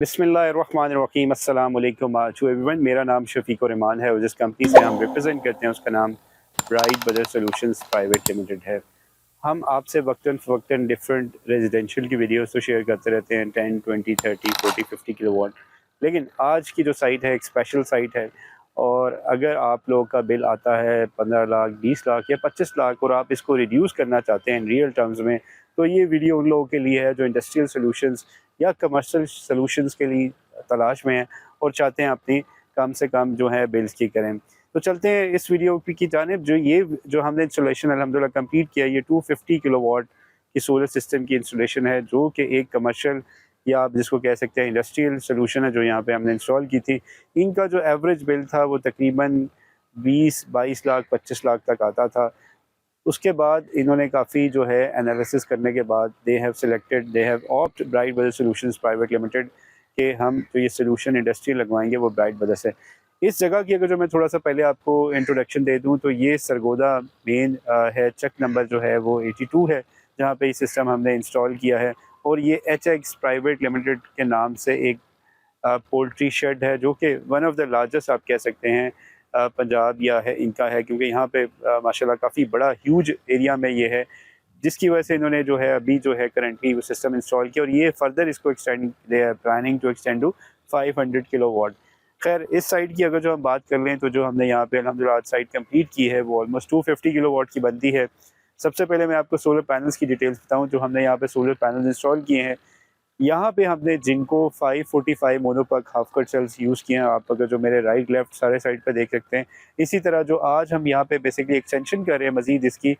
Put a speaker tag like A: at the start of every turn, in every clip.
A: बिस्मिल्लाहिर्रहमानिर्रहीम अस्सलाम वालेकुम टू एवरीवन। मेरा नाम शफीक और ईमान है और जिस कंपनी से हम रिप्रेजेंट करते हैं उसका नाम ब्राइट बदर सॉल्यूशंस प्राइवेट लिमिटेड है। हम आपसे वक्तन फ़वक्तन डिफरेंट रेजिडेंशियल की वीडियोस तो शेयर करते रहते हैं 10, 20, 30, 40, 50 किलोवाट। लेकिन आज की जो साइट है एक स्पेशल साइट है और अगर आप लोगों का बिल आता है 15 लाख, 20 लाख या 25 लाख और आप इसको रिड्यूस करना चाहते हैं रियल टर्म्स में, तो ये वीडियो उन लोगों के लिए है जो इंडस्ट्रियल सॉल्यूशंस या कमर्शियल सॉल्यूशंस के लिए तलाश में हैं और चाहते हैं अपनी कम से कम जो है बिल्स की करें। तो चलते हैं इस वीडियो की जानिब। जो हमने इंस्टॉलेशन अल्हम्दुलिल्लाह कंप्लीट किया, ये 250 किलोवाट की सोलर सिस्टम की इंस्टॉलेशन है जो कि एक कमर्शियल या आप जिसको कह सकते हैं इंडस्ट्रियल सॉल्यूशन है जो यहाँ पे हमने इंस्टॉल की थी। इनका जो एवरेज बिल था वो तकरीबन 20-22 लाख 25 लाख तक आता था। उसके बाद इन्होंने काफ़ी जो है एनालिसिस करने के बाद दे हैव ऑप्ट ब्राइट बदर सॉल्यूशंस प्राइवेट लिमिटेड के हम जो ये सॉल्यूशन इंडस्ट्री लगवाएंगे वो ब्राइट बदर से। इस जगह की अगर जो मैं थोड़ा सा पहले आपको इंट्रोडक्शन दे दूं तो ये सरगोदा मेन है। चक नंबर जो है वो 82 है जहाँ पे ये सिस्टम हमने इंस्टॉल किया है और ये HX प्राइवेट लिमिटेड के नाम से एक पोल्ट्री शेड है जो कि वन ऑफ द लार्जेस्ट आप कह सकते हैं पंजाब या है इनका है, क्योंकि यहाँ पे माशाल्लाह काफ़ी बड़ा ह्यूज एरिया में ये है, जिसकी वजह से इन्होंने जो है अभी जो है करंटली वो सिस्टम इंस्टॉल किया और ये फर्दर इसको extend they are planning to extend to 500 kilowatt. खैर इस साइट की अगर जो हम बात कर लें तो जो हमने यहाँ पे अल्हम्दुलिल्लाह आज साइट कंप्लीट की है वो ऑलमोस्ट 250 किलोवाट की बनती है। सबसे पहले मैं आपको सोलर पैनल्स की डिटेल्स बताऊँ। जो हमने यहाँ पे सोलर पैनल्स इंस्टॉल किए हैं, यहाँ पे हमने जिनको 545 मोनोपक हाफ कट सेल्स यूज़ किए हैं। आप अगर जो मेरे राइट लेफ्ट सारे साइड पे देख सकते हैं। इसी तरह जो आज हम यहाँ पे बेसिकली एक्सटेंशन कर रहे हैं मज़ीद इसकी,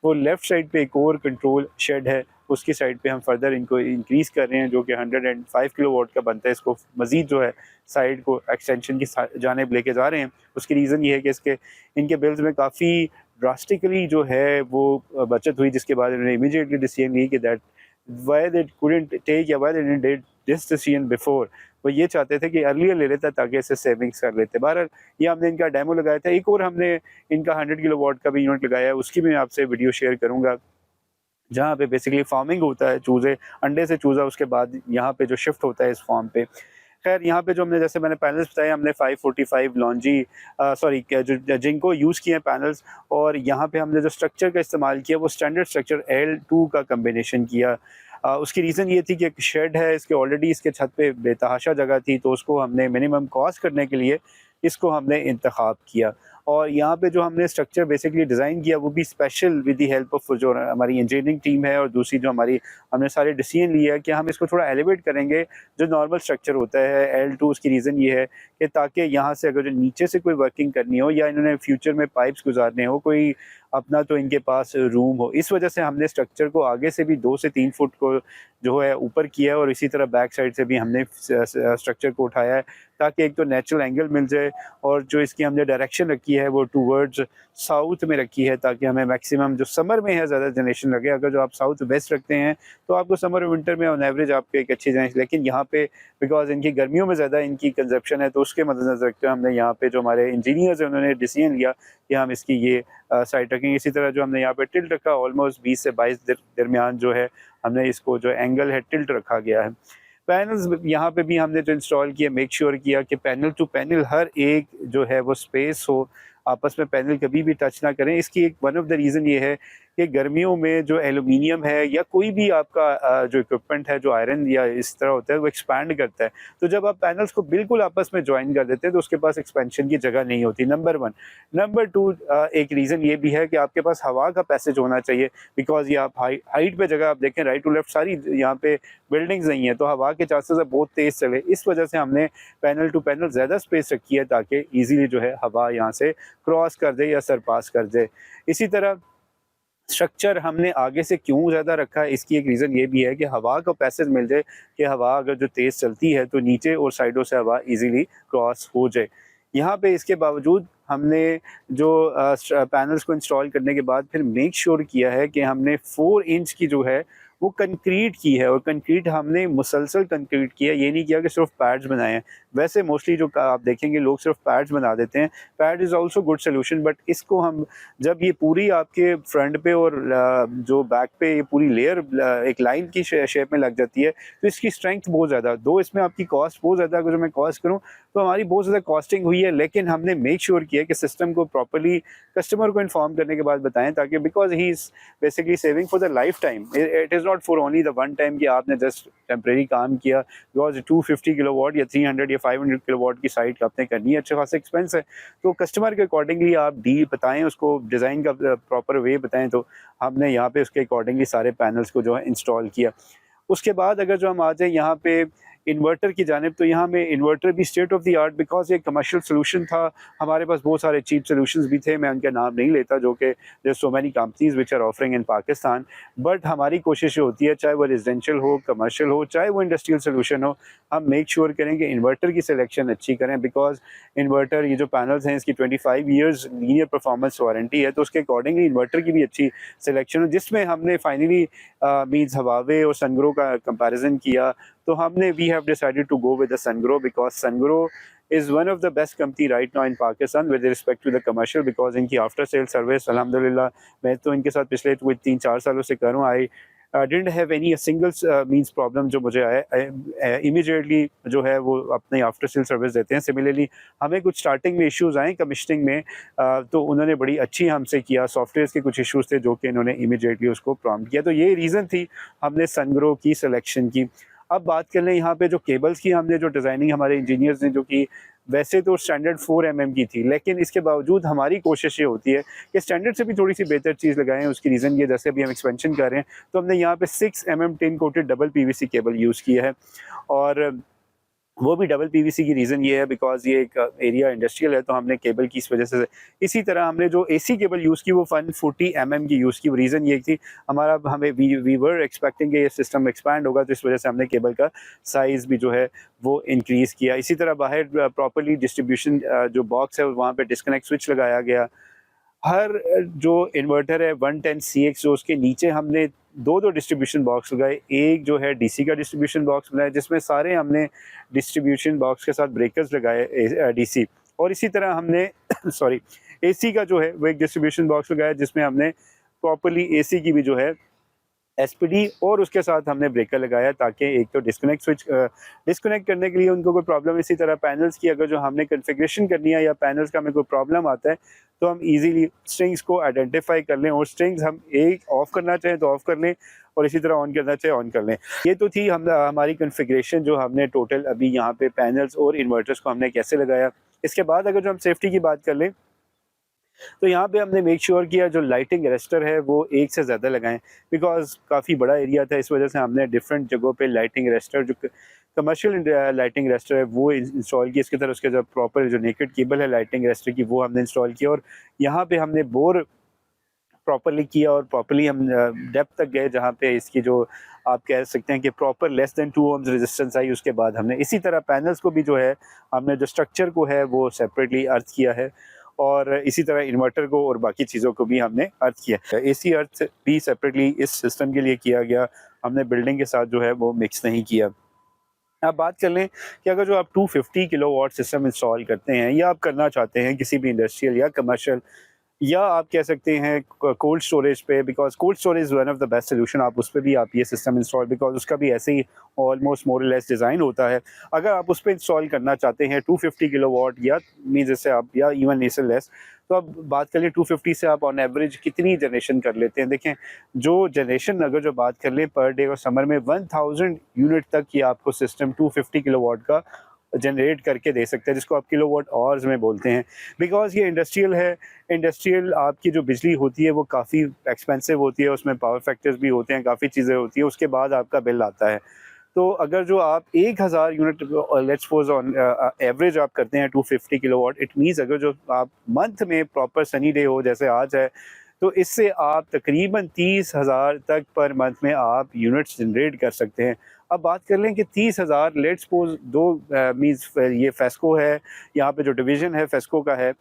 A: वो लेफ़्ट साइड पे एक और कंट्रोल शेड है, उसकी साइड पे हम फर्दर इनको इंक्रीज़ कर रहे हैं जो कि 105 किलोवाट का बनता है। इसको मज़ीद जो है साइड को एक्सटेंशन की जानिब लेके जा रहे हैं। उसकी रीज़न ये है कि इसके इनके बिल्स में काफ़ी ड्रास्टिकली जो है वो बचत हुई, जिसके बाद इन्होंने इमीडिएटली डिसीजन ली कि that why they couldn't take या why they didn't did this decision before। वो ये चाहते थे कि अर्लियर ले लेता ताकि इससे सेविंग्स कर लेते। बहरहाल ये हमने इनका डेमो लगाया था। एक और हमने इनका 100 किलोवाट का भी यूनिट लगाया है, उसकी भी मैं आपसे वीडियो शेयर करूँगा, जहाँ पे बेसिकली फार्मिंग होता है चूज़े अंडे से चूज़ा, उसके बाद यहाँ पे जो शिफ्ट होता है इस फार्म पे। खैर यहाँ पे जो हमने जैसे मैंने पैनल्स बताए, हमने 545 लॉन्जी सॉरी जो जिनको यूज़ किए हैं पैनल्स, और यहाँ पे हमने जो स्ट्रक्चर का इस्तेमाल किया वो स्टैंडर्ड स्ट्रक्चर L2 का कम्बिनेशन किया। उसकी रीज़न ये थी कि एक शेड है इसके, ऑलरेडी इसके छत पे बेतहाशा जगह थी, तो उसको हमने मिनिमम कॉस्ट करने के लिए इसको हमने इंतखाब किया। और यहाँ पे जो हमने स्ट्रक्चर बेसिकली डिज़ाइन किया वो भी special with the help of जो हमारी इंजीनियरिंग टीम है, और दूसरी जो हमारी हमने सारे डिसीजन लिया है कि हम इसको थोड़ा एलिवेट करेंगे जो नॉर्मल स्ट्रक्चर होता है L2। उसकी रीज़न ये है कि ताकि यहाँ से अगर जो नीचे से कोई वर्किंग करनी हो या इन्होंने फ्यूचर में पाइप्स गुजारने हो, कोई अपना तो इनके पास रूम हो, इस वजह से हमने स्ट्रक्चर को आगे से भी 2 से 3 फुट को जो है ऊपर किया है और इसी तरह बैक साइड से भी हमने स्ट्रक्चर को उठाया है ताकि एक तो नेचुरल एंगल मिल जाए, और जो इसकी हमने डायरेक्शन रखी है वो टूवर्ड्स साउथ में रखी है ताकि हमें मैक्सिमम जो समर में है ज़्यादा जनरेशन लगे। अगर जो आप साउथ वेस्ट रखते हैं तो आपको समर और विंटर में ऑन एवरेज आपको एक अच्छी जनरेशन, लेकिन यहाँ पे बिकॉज इनकी गर्मियों में ज़्यादा इनकी कंजप्शन है, तो उसके मद्देनजर रखते हुए हमने यहाँ पे जो हमारे इंजीनियर्स हैं उन्होंने डिसीजन लिया कि हम इसकी ये साइड रखेंगे। इसी तरह जो हमने यहाँ पे टिल्ट रखा ऑलमोस्ट 20 से 22 दरमियान जो है हमने इसको जो एंगल है टिल्ट रखा गया है। पैनल्स यहाँ पे भी हमने जो इंस्टॉल किया मेक श्योर किया कि पैनल टू पैनल हर एक जो है वो स्पेस हो, आपस में पैनल कभी भी टच ना करें। इसकी एक वन ऑफ द रीज़न ये है कि गर्मियों में जो एल्यूमिनियम है या कोई भी आपका जो इक्विपमेंट है जो आयरन या इस तरह होता है वो एक्सपैंड करता है, तो जब आप पैनल्स को बिल्कुल आपस में ज्वाइन कर देते हैं तो उसके पास एक्सपेंशन की जगह नहीं होती, नंबर 1। नंबर 2 एक रीज़न ये भी है कि आपके पास हवा का पैसेज होना चाहिए, बिकॉज ये आप हाइट पे जगह आप देखें राइट टू लेफ्ट सारी यहाँ पे बिल्डिंग्स नहीं है, तो हवा के चांसेस है बहुत तेज़ चले। इस वजह से हमने पैनल टू पैनल ज़्यादा स्पेस रखी है ताकि ईजीली जो है हवा यहाँ से क्रॉस कर दे या सरपास कर दे। इसी तरह स्ट्रक्चर हमने आगे से क्यों ज़्यादा रखा है, इसकी एक रीज़न ये भी है कि हवा का पैसेज मिल जाए, कि हवा अगर जो तेज़ चलती है तो नीचे और साइडों से हवा इजीली क्रॉस हो जाए। यहाँ पे इसके बावजूद हमने जो पैनल्स को इंस्टॉल करने के बाद फिर मेक श्योर किया है कि हमने 4 इंच की जो है वो कंक्रीट की है, और कंक्रीट हमने मुसलसल कंक्रीट किया, ये नहीं किया कि सिर्फ पैड्स बनाए हैं। वैसे मोस्टली जो आप देखेंगे लोग सिर्फ पैड्स बना देते हैं। Pad is also good solution, but इसको हम जब ये पूरी आपके फ्रंट पे और जो बैक पे ये पूरी लेयर एक लाइन की शेप में लग जाती है, तो इसकी स्ट्रेंथ बहुत ज़्यादा, दो इसमें आपकी कॉस्ट बहुत ज़्यादा, अगर मैं कॉस्ट करूँ तो हमारी बहुत ज़्यादा कॉस्टिंग हुई है, लेकिन हमने मेक श्योर किया कि सिस्टम को प्रॉपर्ली कस्टमर को इन्फॉर्म करने के बाद बताएं, ताकि because he is basically saving for the life time, it is not for only the one time कि आपने जस्ट टेम्प्रेरी काम किया। बिकॉज 250 किलोवाट या 300 या 500 किलोवाट की साइट आपने करनी है, अच्छा खासा एक्सपेंस है, तो कस्टमर के अकॉर्डिंगली आप डील बताएं, उसको डिज़ाइन का प्रॉपर वे बताएं। तो हमने यहाँ पे उसके अकॉर्डिंगली सारे पैनल्स को जो है इंस्टॉल किया। उसके बाद अगर जो हम आ जाए यहाँ पे इन्वर्टर की जानिब, तो यहाँ में इन्वर्टर भी state of the art, because ये कमर्शियल सोल्यूशन था। हमारे पास बहुत सारे चीप सोल्यूशंस भी थे, मैं उनका नाम नहीं लेता, जो कि there so many companies which are offering in Pakistan. But हमारी कोशिश ये होती है, चाहे वो रेजिडेंशियल हो, कमर्शियल हो, चाहे वो इंडस्ट्रियल सोल्यूशन हो, हम मेक श्योर करें कि इन्वर्टर की सिलेक्शन अच्छी करें। बिकॉज इन्वर्टर, ये जो पैनल्स हैं, इसकी 25 ईयर्स लीनियर परफॉर्मेंस वारंटी है, तो उसके अकॉर्डिंगली इन्वर्टर की भी अच्छी सिलेक्शन हो, जिसमें हमने फाइनली मीन्स हवावे और सनग्रो का कंपैरिजन किया। तो हमने we have decided to go with the Sungrow, because Sungrow is one of the best company right now in Pakistan with respect to the commercial, because इनकी after sale service अल्हम्दुलिल्लाह, मैं तो इनके साथ पिछले कोई 3-4 सालों से कर रहा हूँ। I didn't have any single means problem जो मुझे आया, इमीडिएटली जो है वो अपनी आफ्टर सेल सर्विस देते हैं। सिमिलरली हमें कुछ स्टार्टिंग में इश्यूज आए कमिशनिंग में, तो उन्होंने बड़ी अच्छी हमसे किया। सॉफ्टवेयर के कुछ इश्यूज थे जो कि इन्होंने इमीडिएटली उसको प्रॉम्प्ट किया, तो ये रीज़न थी हमने सनग्रो की सिलेक्शन की। अब बात कर लें यहाँ पे जो केबल्स की, हमने जो डिज़ाइनिंग हमारे इंजीनियर्स ने जो की, वैसे तो स्टैंडर्ड 4 mm की थी, लेकिन इसके बावजूद हमारी कोशिश ये होती है कि स्टैंडर्ड से भी थोड़ी सी बेहतर चीज़ लगाएं। उसकी रीज़न ये, जैसे अभी हम एक्सपेंशन कर रहे हैं, तो हमने यहाँ पे 6 mm tin coated double PVC cable use किया है, और वो भी डबल पीवीसी की रीज़न ये है बिकॉज ये एक एरिया इंडस्ट्रियल है, तो हमने केबल की इस वजह से। इसी तरह हमने जो एसी केबल यूज़ की वो 140 mm की यूज़ की। रीज़न ये थी हमारा, हमें वी वर एक्सपेक्टिंग कि ये सिस्टम एक्सपैंड होगा, तो इस वजह से हमने केबल का साइज़ भी जो है वो इंक्रीज़ किया। इसी तरह बाहर प्रॉपरली डिस्ट्रीब्यूशन जो बॉक्स है वहाँ पे डिस्कनेक्ट स्विच लगाया गया। हर जो इन्वर्टर है 110 CX, जो उसके नीचे हमने दो डिस्ट्रीब्यूशन बॉक्स लगाए। एक जो है डीसी का डिस्ट्रीब्यूशन बॉक्स बनाया, जिसमें सारे हमने डिस्ट्रीब्यूशन बॉक्स के साथ ब्रेकर्स लगाए डीसी, और इसी तरह हमने सॉरी एसी का जो है वो एक डिस्ट्रीब्यूशन बॉक्स लगाया, जिसमें हमने प्रॉपरली एसी की भी जो है एसपीडी और उसके साथ हमने ब्रेकर लगाया, ताकि एक तो डिस्कनेक्ट स्विच डिस्कनेक्ट करने के लिए उनको कोई प्रॉब्लम। इसी तरह पैनल्स की अगर जो हमने कन्फिग्रेशन करनी है या पैनल्स का हमें कोई प्रॉब्लम आता है, तो हम इजीली स्ट्रिंग्स को आइडेंटिफाई कर लें, और स्ट्रिंग्स हम एक ऑफ करना चाहें तो ऑफ कर लें, और इसी तरह ऑन करना चाहे ऑन कर लें। ये तो थी हमारी कन्फिग्रेशन, जो हमने टोटल अभी यहाँ पे पैनल्स और इन्वर्टर्स को हमने कैसे लगाया। इसके बाद अगर जो हम सेफ्टी की बात कर लें, तो यहाँ पे हमने मेक श्योर किया जो लाइटिंग अरेस्टर है वो एक से ज़्यादा लगाएं, बिकॉज काफ़ी बड़ा एरिया था, इस वजह से हमने डिफरेंट जगहों पे लाइटिंग अरेस्टर, जो कमर्शियल लाइटिंग अरेस्टर है वो इंस्टॉल किया। इसके तरह उसके जो प्रॉपर जो नेकेड केबल है लाइटिंग अरेस्टर की, वो हमने इंस्टॉल किया, और यहाँ पे हमने बोर प्रॉपरली किया, और प्रॉपरली हम डेप्थ तक गए जहाँ पे इसकी जो आप कह सकते हैं कि proper less than 2 ohms resistance I. उसके बाद हमने इसी तरह पैनल्स को भी जो है हमने जो स्ट्रक्चर को है वो सेपरेटली अर्थ किया है, और इसी तरह इन्वर्टर को और बाकी चीज़ों को भी हमने अर्थ किया। एसी अर्थ भी सेपरेटली इस सिस्टम के लिए किया गया, हमने बिल्डिंग के साथ जो है वो मिक्स नहीं किया। अब बात कर लें कि अगर जो आप 250 किलोवाट सिस्टम इंस्टॉल करते हैं, या आप करना चाहते हैं किसी भी इंडस्ट्रियल या कमर्शियल, या आप कह सकते हैं कोल्ड स्टोरेज पे, because cold storage one of the best solution, आप उस पर भी आप ये सिस्टम इंस्टॉल, बिकॉज उसका भी ऐसे ही ऑलमोस्ट मोर लेस डिज़ाइन होता है। अगर आप उस पर इंस्टॉल करना चाहते हैं 250 किलोवाट, या मीन जैसे आप, या इवन इससे लेस, तो अब बात करें 250 से आप ऑन एवरेज कितनी जनरेशन कर लेते हैं। देखें, जो जनरेशन अगर जो बात कर लें पर डे और समर में 1000 यूनिट तक की आपको सिस्टम 250 किलोवाट का जनरेट करके दे सकते हैं, जिसको आप किलोवाट आवर्स में बोलते हैं। बिकॉज ये इंडस्ट्रियल है, इंडस्ट्रियल आपकी जो बिजली होती है वो काफ़ी एक्सपेंसिव होती है, उसमें पावर फैक्टर्स भी होते हैं, काफ़ी चीज़ें होती हैं, उसके बाद आपका बिल आता है। तो अगर जो आप 1000 unit let's suppose on average आप करते हैं 250 किलोवाट, इट मीन्स अगर जो आप मंथ में प्रॉपर सनी डे हो जैसे आज है, तो इससे आप तकरीबन 30,000 तक पर मंथ में आप यूनिट्स जनरेट कर सकते हैं। अब बात कर लें कि 30,000 लेट्स सपोज दो मीन्स ये फेस्को है, यहाँ पे जो डिवीज़न है फेस्को का है,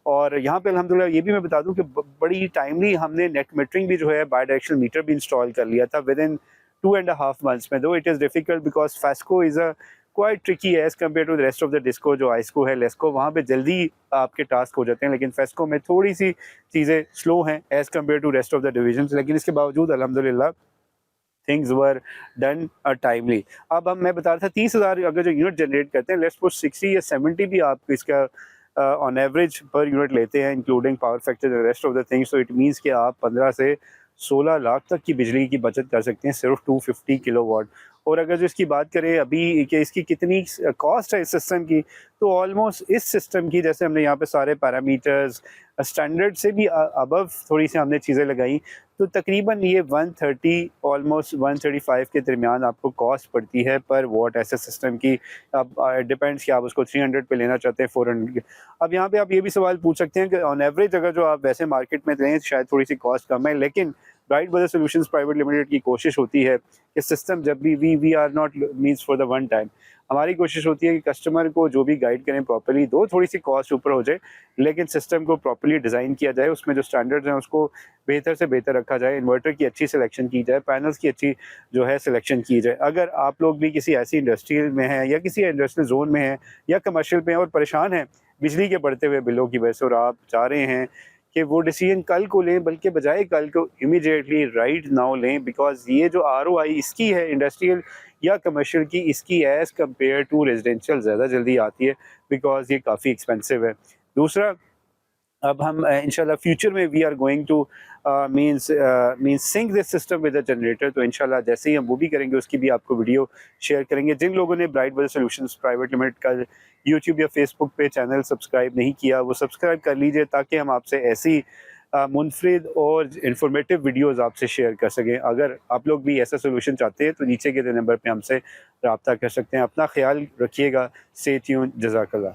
A: और यहाँ पे अल्हम्दुलिल्लाह ये भी मैं बता दूँ कि बड़ी टाइमली हमने नेट मीटरिंग भी जो है बाई डायरेक्शनल मीटर भी इंस्टॉल कर लिया था। विद इन 2.5 months में, दो it is difficult because FESCO is a quite tricky as compare to the rest of the disco. जो आइस्को है, लेस्को, वहाँ पे जल्दी आपके टास्क हो जाते हैं, लेकिन फेस्को में थोड़ी सी चीज़ें स्लो हैं as compare to rest of the divisions, लेकिन इसके बावजूद अल्हम्दुलिल्लाह थिंग्स वर डन टाइमली। अब मैं बता रहा था 30,000 अगर जो यूनिट जनरेट करते हैं, लेट्स सपोज 60 या 70 भी आप इसका ऑन एवरेज पर यूनिट लेते हैं including power factor rest of the things, तो इट मीन्स कि आप 15 से 16 लाख तक की बिजली की बचत कर सकते हैं सिर्फ 250 किलोवाट। और अगर जो इसकी बात करें अभी कि इसकी कितनी कॉस्ट है इस सिस्टम की, तो ऑलमोस्ट इस सिस्टम की, जैसे हमने यहाँ पे सारे पैरामीटर्स स्टैंडर्ड से भी अबव थोड़ी सी हमने चीज़ें लगाई, तो तकरीबन ये 130 ऑलमोस्ट 135 के दरमियान आपको कॉस्ट पड़ती है पर वॉट ऐसे सिस्टम की। अब डिपेंड्स कि आप उसको 300 पे लेना चाहते हैं, 400 के। अब यहाँ पे आप ये भी सवाल पूछ सकते हैं कि ऑन एवरेज अगर जो आप वैसे मार्केट में लें शायद थोड़ी सी कॉस्ट कम है, लेकिन Bright Brother Solutions Private Limited की कोशिश होती है कि सिस्टम जब भी we are not means for the one time, हमारी कोशिश होती है कि कस्टमर को जो भी गाइड करें प्रॉपर्ली, दो थोड़ी सी कॉस्ट ऊपर हो जाए लेकिन सिस्टम को प्रॉपर्ली डिज़ाइन किया जाए, उसमें जो स्टैंडर्ड्स हैं उसको बेहतर से बेहतर रखा जाए, इन्वर्टर की अच्छी सिलेक्शन की जाए, पैनल्स की अच्छी जो है सिलेक्शन की जाए। अगर आप लोग भी किसी ऐसी इंडस्ट्रियल में हैं या किसी इंडस्ट्रियल जोन में हैं या कमर्शियल में हैं और परेशान हैं बिजली के बढ़ते हुए बिलों की वजह से, और आप चाह रहे हैं कि वो डिसीजन कल को लें, बल्कि बजाय कल को इमीडिएटली राइट नाउ लें, बिकॉज ये जो ROI इसकी है इंडस्ट्रियल या कमर्शियल की, इसकी एज़ कम्पेयर टू रेजिडेंशियल ज़्यादा जल्दी आती है बिकॉज ये काफ़ी एक्सपेंसिव है। दूसरा, अब हम इंशाल्लाह फ्यूचर में we are going to means sync this system with a generator, तो इंशाल्लाह जैसे ही हम वो भी करेंगे उसकी भी आपको वीडियो शेयर करेंगे। जिन लोगों ने bright Brother Solutions Private limited का यूट्यूब या फेसबुक पे चैनल सब्सक्राइब नहीं किया, वो सब्सक्राइब कर लीजिए ताकि हम आपसे ऐसी मुनफरिद और इंफॉर्मेटिव वीडियोज़ आपसे शेयर कर सकें। अगर आप लोग भी ऐसा सोल्यूशन चाहते हैं तो नीचे के नंबर पर हमसे रब्ता कर सकते हैं। अपना ख्याल रखिएगा। Stay tuned. जज़ाकल्लाह।